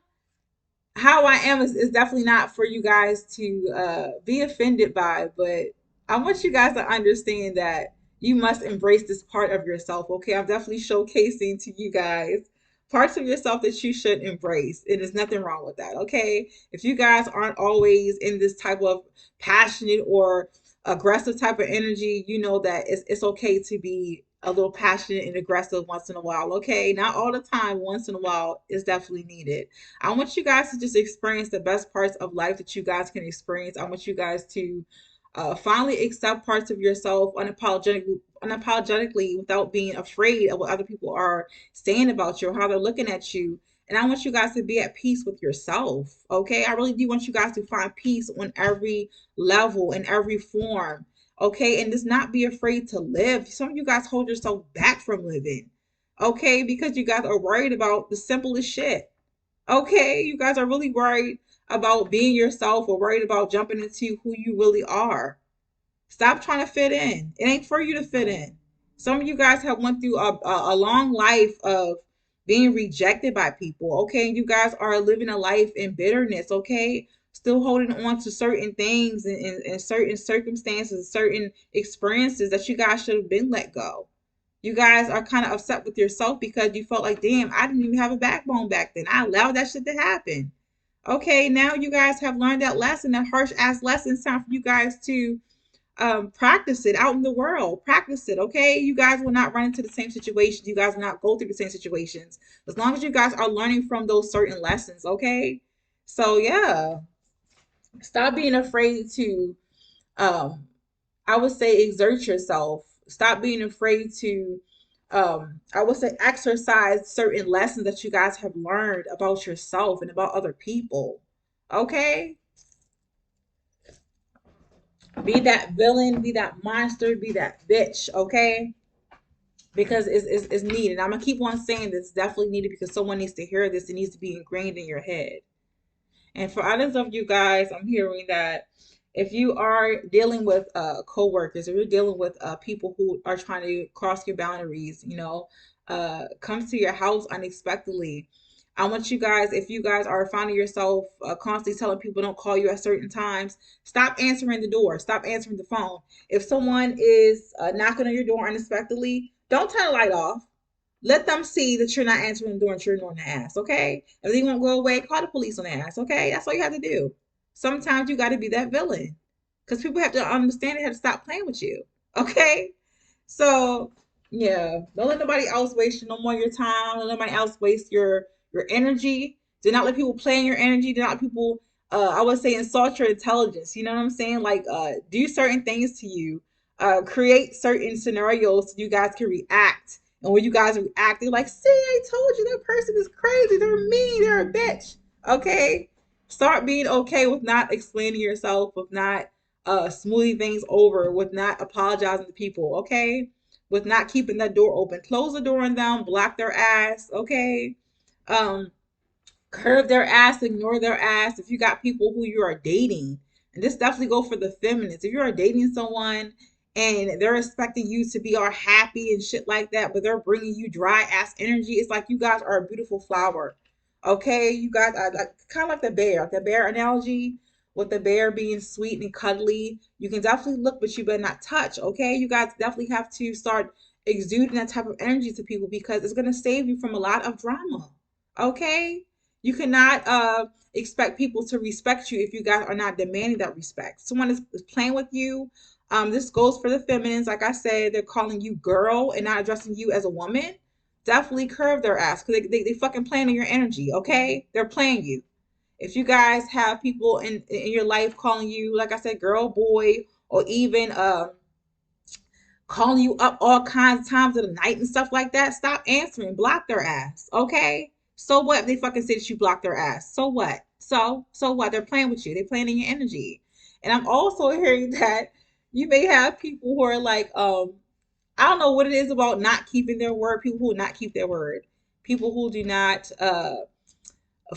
is definitely not for you guys to be offended by, but I want you guys to understand that you must embrace this part of yourself. Okay, I'm definitely showcasing to you guys parts of yourself that you should embrace, and there's nothing wrong with that. Okay, if you guys aren't always in this type of passionate or aggressive type of energy, you know that it's okay to be a little passionate and aggressive once in a while. Okay, not all the time, once in a while is definitely needed. I want you guys to just experience the best parts of life that you guys can experience. I want you guys to finally accept parts of yourself unapologetically, without being afraid of what other people are saying about you or how they're looking at you. And I want you guys to be at peace with yourself. Okay. I really do want you guys to find peace on every level, in every form. Okay, and just not be afraid to live. Some of you guys hold yourself back from living, okay, because you guys are worried about the simplest shit. Okay, you guys are really worried about being yourself or worried about jumping into who you really are. Stop trying to fit in. It ain't for you to fit in. Some of you guys have went through a long life of being rejected by people. Okay, you guys are living a life in bitterness. Okay, still holding on to certain things and certain circumstances, certain experiences that you guys should have been let go. You guys are kind of upset with yourself because you felt like, damn, I didn't even have a backbone back then. I allowed that shit to happen. Okay, now you guys have learned that lesson, that harsh ass lesson. It's time for you guys to practice it out in the world. Practice it, okay? You guys will not run into the same situations. You guys will not go through the same situations as long as you guys are learning from those certain lessons, okay? So yeah, stop being afraid to um, I would say exert yourself. Stop being afraid to I would say exercise certain lessons that you guys have learned about yourself and about other people. Okay? Be that villain, be that monster, be that bitch, okay? Because it's needed. I'm gonna keep on saying this, definitely needed because someone needs to hear this. It needs to be ingrained in your head. And for others of you guys, I'm hearing that if you are dealing with coworkers, if you're dealing with people who are trying to cross your boundaries, come to your house unexpectedly. I want you guys, if you guys are finding yourself constantly telling people don't call you at certain times, stop answering the door, stop answering the phone. If someone is knocking on your door unexpectedly, don't turn the light off. Let them see that you're not answering the door and you're ignoring the ass, okay? If they won't go away, call the police on the ass, okay? That's all you have to do. Sometimes you got to be that villain because people have to understand they have to stop playing with you, okay? So, yeah, don't let nobody else waste no more of your time. Don't let nobody else waste your energy. Do not let people play in your energy. Do not let people, I would say, insult your intelligence. You know what I'm saying? Like, do certain things to you. Create certain scenarios so you guys can react and when you guys react, they're like, see, I told you that person is crazy. They're mean. They're a bitch. Okay? Start being okay with not explaining yourself, with not smoothing things over, with not apologizing to people. Okay? With not keeping that door open. Close the door on them, block their ass. Okay? Um, curve their ass, ignore their ass. If you got people who you are dating, and this definitely go for the feminists. If you are dating someone and they're expecting you to be all happy and shit like that, but they're bringing you dry ass energy, it's like you guys are a beautiful flower. Okay, you guys are like, kind of like the bear analogy with the bear being sweet and cuddly. You can definitely look, but you better not touch. Okay, you guys definitely have to start exuding that type of energy to people because it's gonna save you from a lot of drama. Okay, you cannot expect people to respect you if you guys are not demanding that respect. Someone is playing with you. This goes for the feminines. Like I said, they're calling you girl and not addressing you as a woman. Definitely curve their ass because they fucking playing on your energy, okay? They're playing you. If you guys have people in your life calling you, like I said, girl, boy, or even calling you up all kinds of times of the night and stuff like that, stop answering. Block their ass. Okay? So what if they fucking say that you blocked their ass? So what? So what? They're playing with you. They're playing in your energy. And I'm also hearing that you may have people who are like, I don't know what it is about not keeping their word, people who will not keep their word. People who do not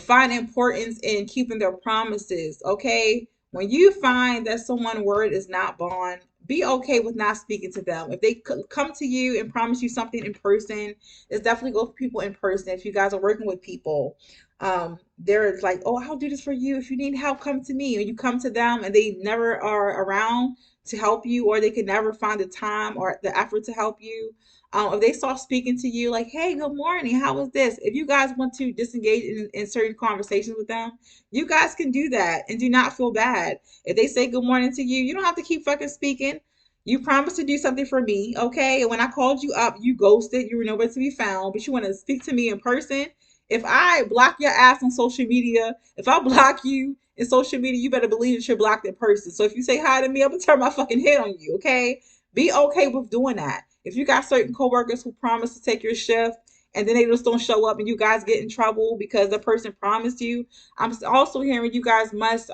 find importance in keeping their promises. Okay, when you find that someone's word is not bond, be okay with not speaking to them. If they come to you and promise you something in person, it's definitely go for people in person. If you guys are working with people, they're like, oh, I'll do this for you. If you need help, come to me. And you come to them and they never are around to help you, or they can never find the time or the effort to help you. If they start speaking to you like, hey, good morning, how was this? If you guys want to disengage in certain conversations with them, you guys can do that and do not feel bad. If they say good morning to you, you don't have to keep fucking speaking. You promised to do something for me, okay? And when I called you up, you ghosted. You were nowhere to be found, but you want to speak to me in person. If I block your ass on social media, if I block you in social media, you better believe that you're blocked in person. So if you say hi to me, I'm gonna turn my fucking head on you, okay? Be okay with doing that. If you got certain coworkers who promise to take your shift and then they just don't show up and you guys get in trouble because the person promised you. I'm also hearing you guys must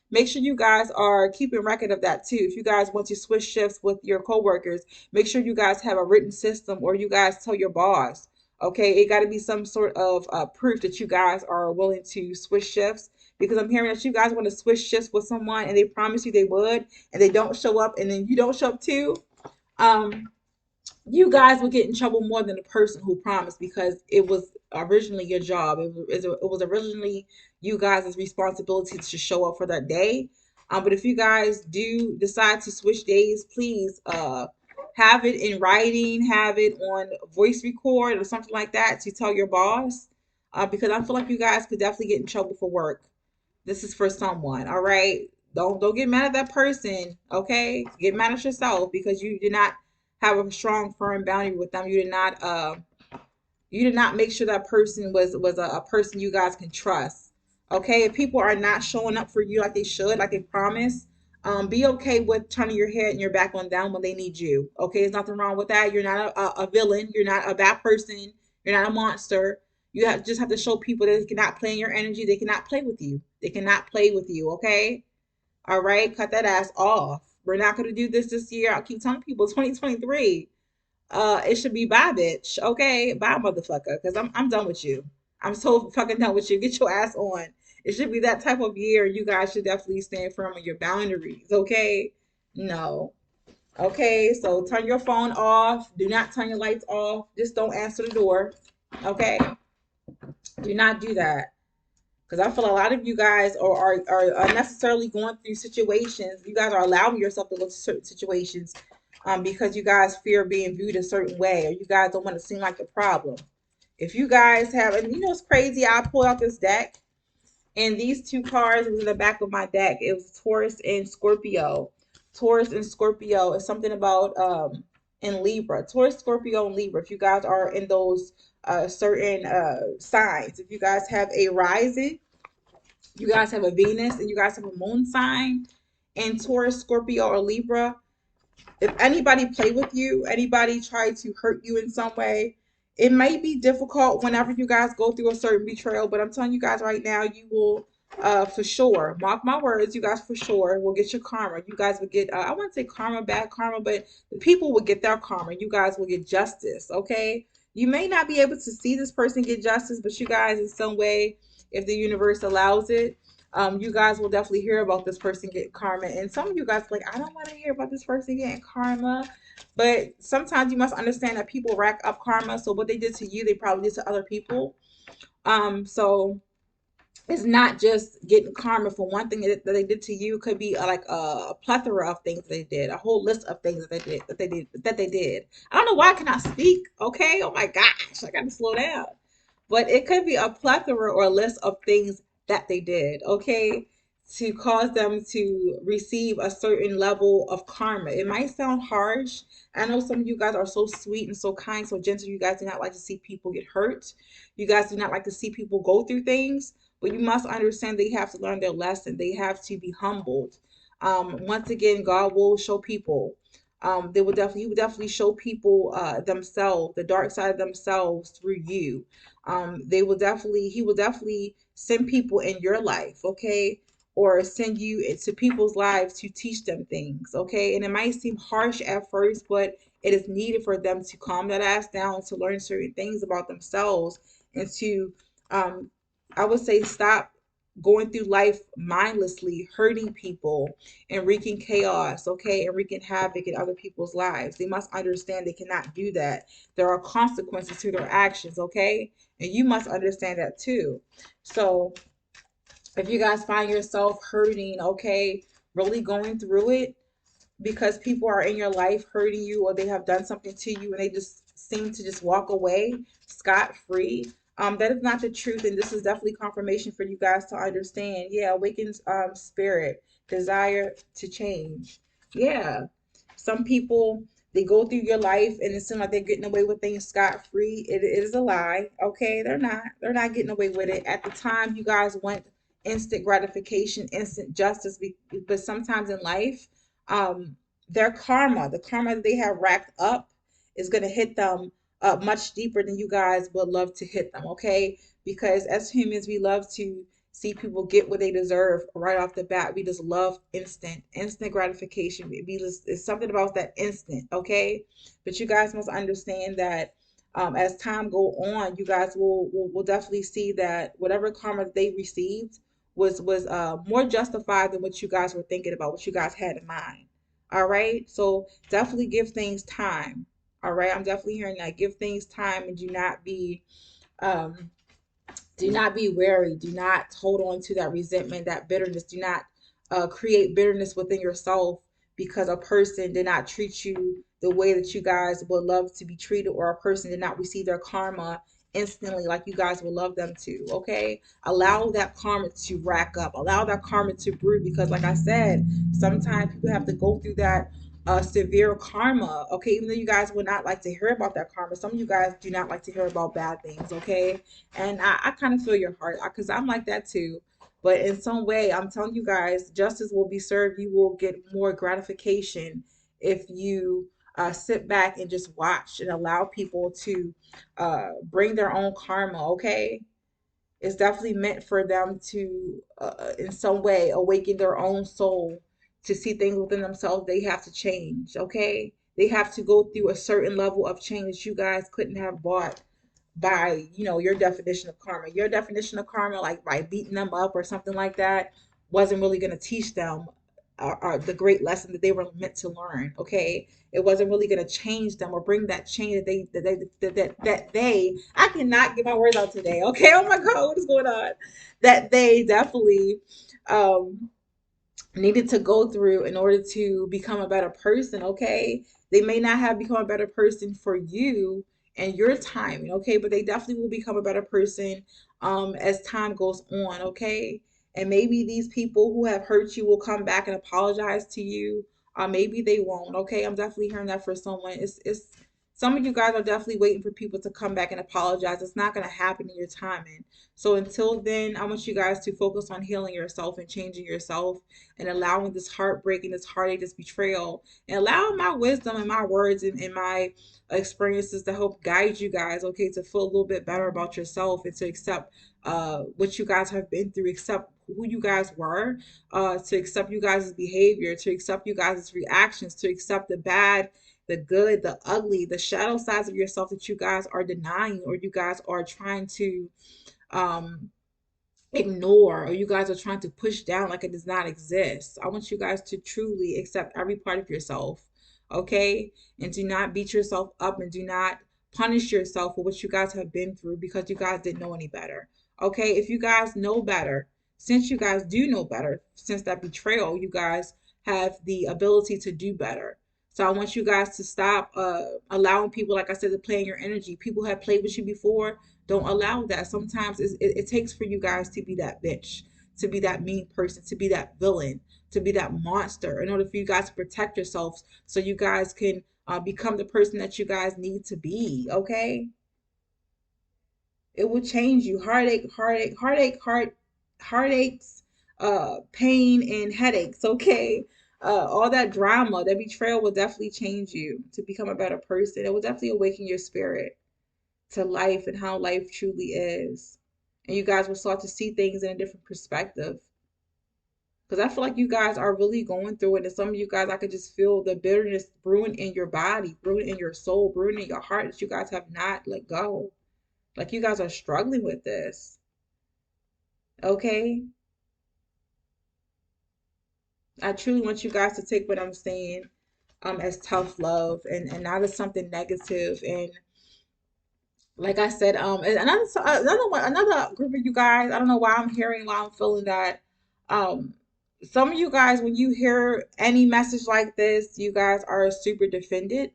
make sure you guys are keeping record of that too. If you guys want to switch shifts with your coworkers, make sure you guys have a written system or you guys tell your boss. Okay, it got to be some sort of proof that you guys are willing to switch shifts, because I'm hearing that you guys want to switch shifts with someone and they promise you they would and they don't show up and then you don't show up too. Um, you guys will get in trouble more than the person who promised, because it was originally your job. It was originally you guys' responsibility to show up for that day. But if you guys do decide to switch days, please have it in writing, have it on voice record or something like that to tell your boss. Because I feel like you guys could definitely get in trouble for work. This is for someone, all right? Don't get mad at that person, okay? Get mad at yourself because you did not have a strong, firm boundary with them. You did not make sure that person was a person you guys can trust. Okay, if people are not showing up for you like they should, like they promised, be okay with turning your head and your back on them when they need you. Okay, there's nothing wrong with that. You're not a villain. You're not a bad person. You're not a monster. Just have to show people that they cannot play in your energy. They cannot play with you. They cannot play with you. Okay, all right, cut that ass off. We're not gonna do this year. I'll keep telling people 2023. It should be bye, bitch. Okay, bye, motherfucker. Because I'm done with you. I'm so fucking done with you. Get your ass on. It should be that type of year. You guys should definitely stand firm on your boundaries. Okay, no. Okay, so turn your phone off. Do not turn your lights off. Just don't answer the door. Okay, do not do that. Because I feel a lot of you guys are unnecessarily going through situations. You guys are allowing yourself to go to certain situations because you guys fear being viewed a certain way, or you guys don't want to seem like the problem. If you guys have, and you know, it's crazy. I pulled out this deck, and these two cards was in the back of my deck. It was Taurus and Scorpio. Taurus and Scorpio is something about in Libra. Taurus, Scorpio, and Libra. If you guys are in those certain signs, if you guys have a rising, you guys have a Venus, and you guys have a moon sign in Taurus, Scorpio, or Libra, if anybody play with you, anybody try to hurt you in some way, it may be difficult whenever you guys go through a certain betrayal, but I'm telling you guys right now, you will for sure, mark my words, you guys for sure will get your karma. You guys will get I wouldn't say karma, bad karma, but the people will get their karma. You guys will get justice, okay? You may not be able to see this person get justice, but you guys in some way, if the universe allows it, you guys will definitely hear about this person get karma. And some of you guys are like, I don't want to hear about this person getting karma. But sometimes you must understand that people rack up karma. So what they did to you, they probably did to other people. So it's not just getting karma for one thing that they did to you. It could be like a plethora of things they did, a whole list of things that they did. I don't know why I cannot speak. Okay, oh my gosh, I got to slow down. But it could be a plethora or a list of things that they did. Okay, to cause them to receive a certain level of karma. It might sound harsh. I know some of you guys are so sweet and so kind, so gentle. You guys do not like to see people get hurt. You guys do not like to see people go through things, but you must understand they have to learn their lesson. They have to be humbled. Once again, God will show people. He will definitely show people themselves, the dark side of themselves through you. He will definitely send people in your life, okay, or send you into people's lives to teach them things, okay. And it might seem harsh at first, but it is needed for them to calm that ass down, to learn certain things about themselves, and to um, I would say stop going through life mindlessly, hurting people and wreaking chaos, okay, and wreaking havoc in other people's lives. They must understand they cannot do that. There are consequences to their actions, okay? And you must understand that too. So if you guys find yourself hurting, okay, really going through it because people are in your life hurting you, or they have done something to you and they just seem to just walk away scot free. That is not the truth, and this is definitely confirmation for you guys to understand. Yeah, awakens spirit, desire to change. Yeah, some people, they go through your life and it seems like they're getting away with things scot free. It is a lie. Okay, they're not. They're not getting away with it. At the time, you guys want instant gratification, instant justice, but sometimes in life, their karma, the karma that they have racked up, is going to hit them much deeper than you guys would love to hit them, okay? Because as humans, we love to see people get what they deserve right off the bat. We just love instant gratification. It's something about that instant, okay? But you guys must understand that as time go on, you guys will definitely see that whatever karma they received was more justified than what you guys were thinking about, what you guys had in mind. All right, so definitely give things time. All right, I'm definitely hearing that. Give things time and um, do not be wary. Do not hold on to that resentment, that bitterness. Do not create bitterness within yourself because a person did not treat you the way that you guys would love to be treated, or a person did not receive their karma instantly like you guys would love them to. Okay, allow that karma to rack up, allow that karma to brew, because like I said, sometimes people have to go through that severe karma. Okay, even though you guys would not like to hear about that karma, some of you guys do not like to hear about bad things. Okay, and I kind of feel your heart because I'm like that too. But in some way, I'm telling you guys, justice will be served. You will get more gratification if you sit back and just watch and allow people to bring their own karma, okay? It's definitely meant for them to, in some way, awaken their own soul to see things within themselves they have to change, okay? They have to go through a certain level of change you guys couldn't have bought by your definition of karma. Your definition of karma, like by beating them up or something like that, wasn't really going to teach them the great lesson that they were meant to learn. Okay, it wasn't really going to change them or bring that change that they I cannot get my words out today. Okay, oh my god, what is going on? That they definitely um needed to go through in order to become a better person, okay? They may not have become a better person for you and your timing, okay? But they definitely will become a better person as time goes on, okay? And maybe these people who have hurt you will come back and apologize to you. Maybe they won't, okay? I'm definitely hearing that for someone. It's some of you guys are definitely waiting for people to come back and apologize. It's not going to happen in your timing. So until then, I want you guys to focus on healing yourself and changing yourself and allowing this heartbreak and this heartache, this betrayal, and allowing my wisdom and my words and my experiences to help guide you guys, okay, to feel a little bit better about yourself and to accept what you guys have been through, accept who you guys were, to accept you guys' behavior, to accept you guys' reactions, to accept the bad, the good, the ugly, the shadow sides of yourself that you guys are denying or you guys are trying to um ignore, or you guys are trying to push down like it does not exist. I want you guys to truly accept every part of yourself, okay? And do not beat yourself up and do not punish yourself for what you guys have been through because you guys didn't know any better. Okay? If you guys know better, since you guys do know better, since that betrayal, you guys have the ability to do better. So I want you guys to stop allowing people, like I said, to play in your energy. People have played with you before. Don't allow that. Sometimes it takes for you guys to be that bitch, to be that mean person, to be that villain, to be that monster in order for you guys to protect yourselves so you guys can become the person that you guys need to be. Okay? It will change you. Heartaches, pain, and headaches. Okay? All that drama, that betrayal will definitely change you to become a better person. It will definitely awaken your spirit to life and how life truly is. And you guys will start to see things in a different perspective. Because I feel like you guys are really going through it. And some of you guys, I could just feel the bitterness brewing in your body, brewing in your soul, brewing in your heart that you guys have not let go. Like you guys are struggling with this. Okay? I truly want you guys to take what I'm saying as tough love and not as something negative. And like I said, and another group of you guys. I don't know why I'm feeling that. Um, some of you guys, when you hear any message like this, you guys are super defended.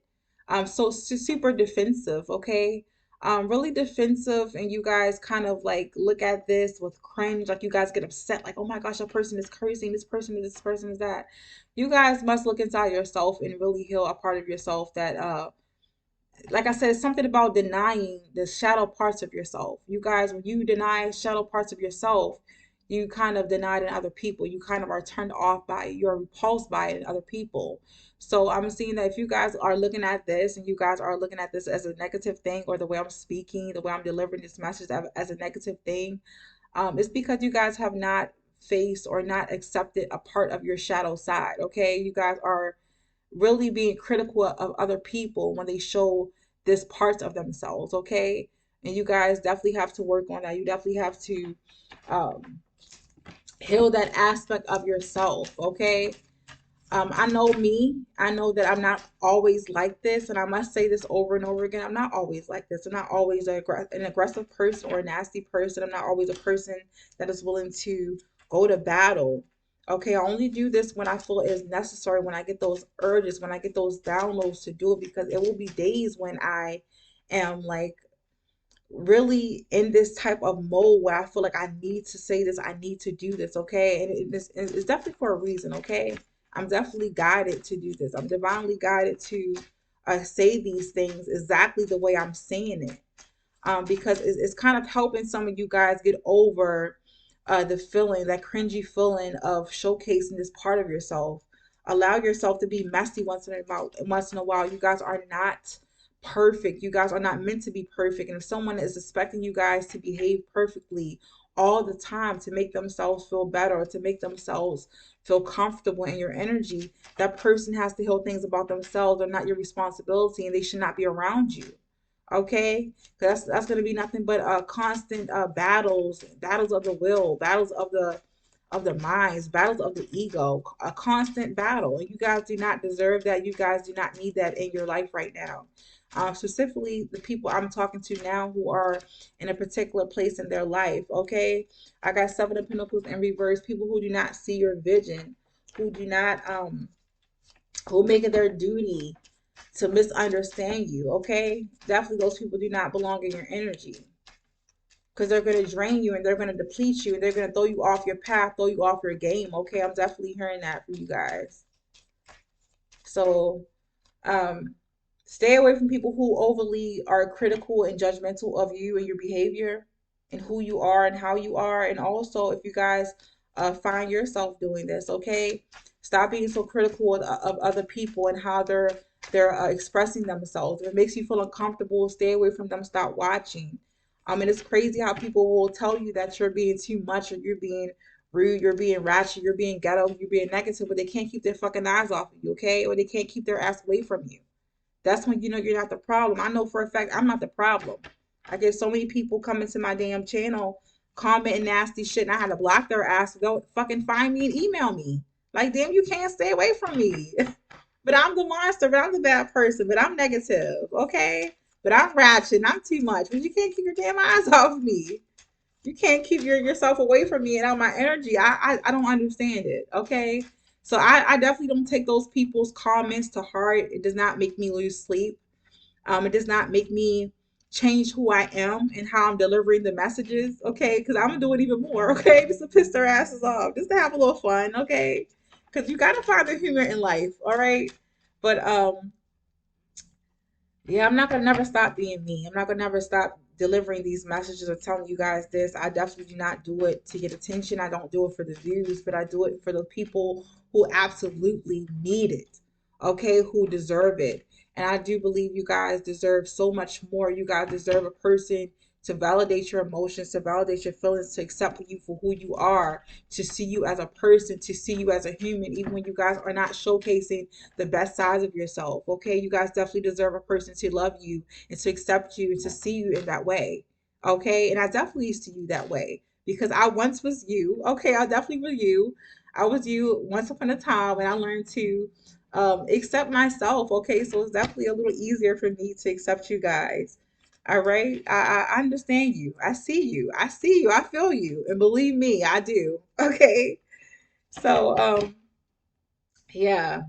Super defensive. Okay, really defensive, and you guys kind of like look at this with cringe, like you guys get upset, like oh my gosh, a person is cursing, this person is that. You guys must look inside yourself and really heal a part of yourself that like I said, it's something about denying the shadow parts of yourself. You guys, when you deny shadow parts of yourself, You kind of deny it in other people. You kind of are turned off by it. You're repulsed by it in other people. So I'm seeing that if you guys are looking at this and you guys are looking at this as a negative thing, or the way I'm speaking, the way I'm delivering this message as a negative thing, it's because you guys have not faced or not accepted a part of your shadow side. Okay. You guys are really being critical of other people when they show this parts of themselves. Okay. And you guys definitely have to work on that. You definitely have to um, heal that aspect of yourself. Okay. I know me. I know that I'm not always like this, and I must say this over and over again. I'm not always like this. I'm not always an aggressive person or a nasty person. I'm not always a person that is willing to go to battle. Okay, I only do this when I feel it is necessary, when I get those urges, when I get those downloads to do it, because it will be days when I am like really in this type of mode where I feel like I need to say this, I need to do this, okay? And it's definitely for a reason, okay? I'm definitely guided to do this. I'm divinely guided to say these things exactly the way I'm saying it, because it's kind of helping some of you guys get over the feeling, that cringy feeling of showcasing this part of yourself. Allow yourself to be messy once in a while. You guys are not perfect. You guys are not meant to be perfect. And if someone is expecting you guys to behave perfectly all the time to make themselves feel better or to make themselves feel comfortable in your energy, that person has to heal things about themselves. They're not your responsibility and they should not be around you. Okay, that's gonna be nothing but constant battles of the will, battles of the minds, battles of the ego, a constant battle. And you guys do not deserve that. You guys do not need that in your life right now. Specifically, the people I'm talking to now who are in a particular place in their life. Okay, I got Seven of Pentacles in reverse. People who do not see your vision, who do not who make it their duty to misunderstand you, okay? Definitely those people do not belong in your energy, because they're going to drain you and they're going to deplete you and they're going to throw you off your path, throw you off your game, okay? I'm definitely hearing that for you guys. So, um, stay away from people who overly are critical and judgmental of you and your behavior and who you are and how you are. And also, if you guys find yourself doing this, okay, stop being so critical of other people and how they're expressing themselves. If it makes you feel uncomfortable, stay away from them. Stop watching. And it's crazy how people will tell you that you're being too much or you're being rude, you're being ratchet, you're being ghetto, you're being negative, but they can't keep their fucking eyes off of you, okay? Or they can't keep their ass away from you. That's when you know you're not the problem. I know for a fact I'm not the problem. I get so many people coming to my damn channel commenting nasty shit and I had to block their ass to go fucking find me and email me. Like, damn, you can't stay away from me. But I'm the monster, but I'm the bad person, but I'm negative, okay? But I'm ratchet and I'm too much. But you can't keep your damn eyes off me. You can't keep yourself away from me and out my energy. I don't understand it. Okay. So I definitely don't take those people's comments to heart. It does not make me lose sleep. It does not make me change who I am and how I'm delivering the messages. Okay. Because I'm gonna do it even more. Okay. Just to piss their asses off. Just to have a little fun. Okay. Because you gotta find the humor in life. All right. But yeah, I'm not gonna never stop being me. I'm not gonna never stop delivering these messages or telling you guys this. I definitely do not do it to get attention. I don't do it for the views, but I do it for the people who absolutely need it. Okay, who deserve it. And I do believe you guys deserve so much more. You guys deserve a person to validate your emotions, to validate your feelings, to accept you for who you are, to see you as a person, to see you as a human, even when you guys are not showcasing the best sides of yourself. Okay, you guys definitely deserve a person to love you and to accept you and to see you in that way. Okay, and I definitely see you that way because I once was you. Okay, I definitely was you. I was you once upon a time, and I learned to accept myself. Okay, so it's definitely a little easier for me to accept you guys. All right, I understand you. I see you. I see you. I feel you, and believe me, I do. Okay, so yeah,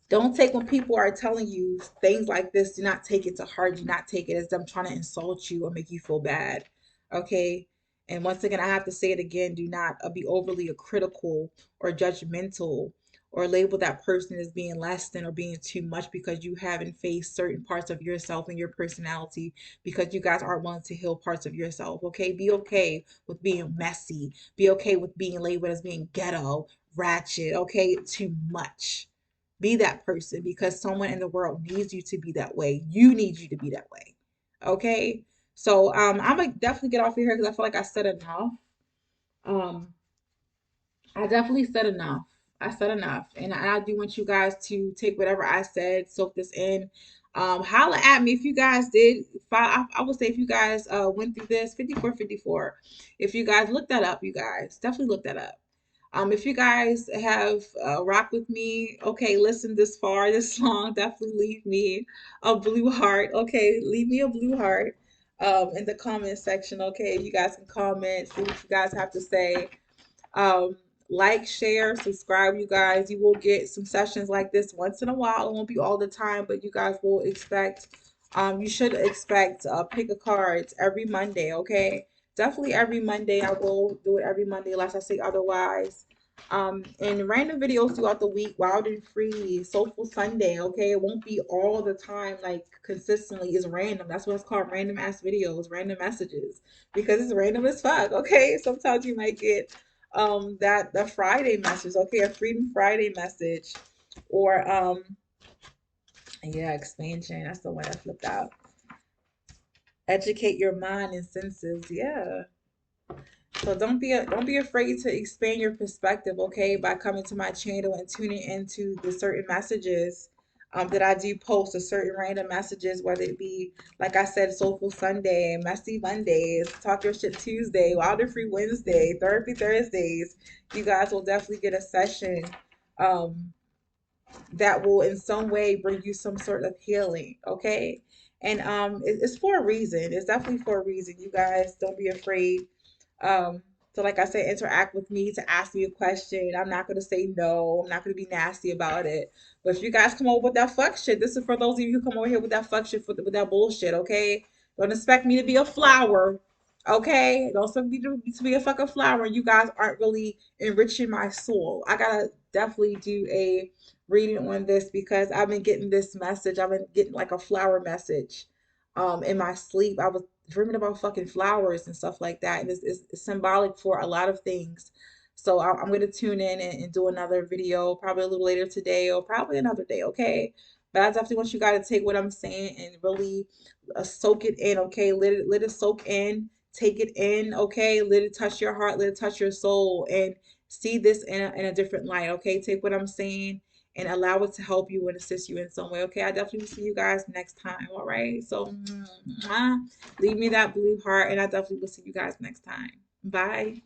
don't take when people are telling you things like this, do not take it to heart. Do not take it as them trying to insult you or make you feel bad. Okay. And once again, I have to say it again, do not be overly critical or judgmental or label that person as being less than or being too much because you haven't faced certain parts of yourself and your personality, because you guys aren't willing to heal parts of yourself. Okay, be okay with being messy, be okay with being labeled as being ghetto, ratchet, okay, too much. Be that person because someone in the world needs you to be that way. You need you to be that way. Okay. So I'm gonna definitely get off of here because I feel like I said enough. Um, I definitely said enough. I said enough. And I do want you guys to take whatever I said, soak this in. Holla at me if you guys did. I would say if you guys went through this 5454. If you guys look that up, you guys definitely look that up. If you guys have rock with me, okay, listen this far, this long, definitely leave me a blue heart. Okay, leave me a blue heart in the comment section. Okay, you guys can comment, see what you guys have to say. um, like, share, subscribe, you guys. You will get some sessions like this once in a while. It won't be all the time, but you guys will expect, you should expect pick a cards every Monday, okay? Definitely every Monday. I will do it every Monday unless I say otherwise. And random videos throughout the week, wild and free, soulful Sunday, okay? It won't be all the time, like consistently. It's random. That's what it's called, random ass videos, random messages, because it's random as fuck, okay? Sometimes you might get that the Friday message, okay, a Freedom Friday message, or yeah, expansion. That's the one I flipped out. Educate your mind and senses. Yeah. So don't be afraid to expand your perspective, okay, by coming to my channel and tuning into the certain messages that I do post, the certain random messages, whether it be like I said, Soulful Sunday, Messy Mondays, Talk Your Shit Tuesday, Wilder Free Wednesday, Therapy Thursdays. You guys will definitely get a session um, that will in some way bring you some sort of healing, okay? And it's for a reason. It's definitely for a reason. You guys don't be afraid to, like I said, interact with me, to ask me a question. I'm not gonna say no. I'm not gonna be nasty about it. But if you guys come over with that fuck shit, this is for those of you who come over here with that fuck shit, with that bullshit. Okay, don't expect me to be a flower. Okay, don't expect me to be a fucking flower. You guys aren't really enriching my soul. I gotta definitely do a reading on this because I've been getting this message. I've been getting like a flower message in my sleep. I was dreaming about fucking flowers and stuff like that. And it's symbolic for a lot of things. So I'm going to tune in and do another video probably a little later today or probably another day, okay? But I definitely want you guys to take what I'm saying and really soak it in, okay? Let it soak in, take it in, okay? Let it touch your heart, let it touch your soul, and see this in a different light, okay? Take what I'm saying and allow it to help you and assist you in some way, okay? I definitely will see you guys next time, all right? So, leave me that blue heart, and I definitely will see you guys next time. Bye.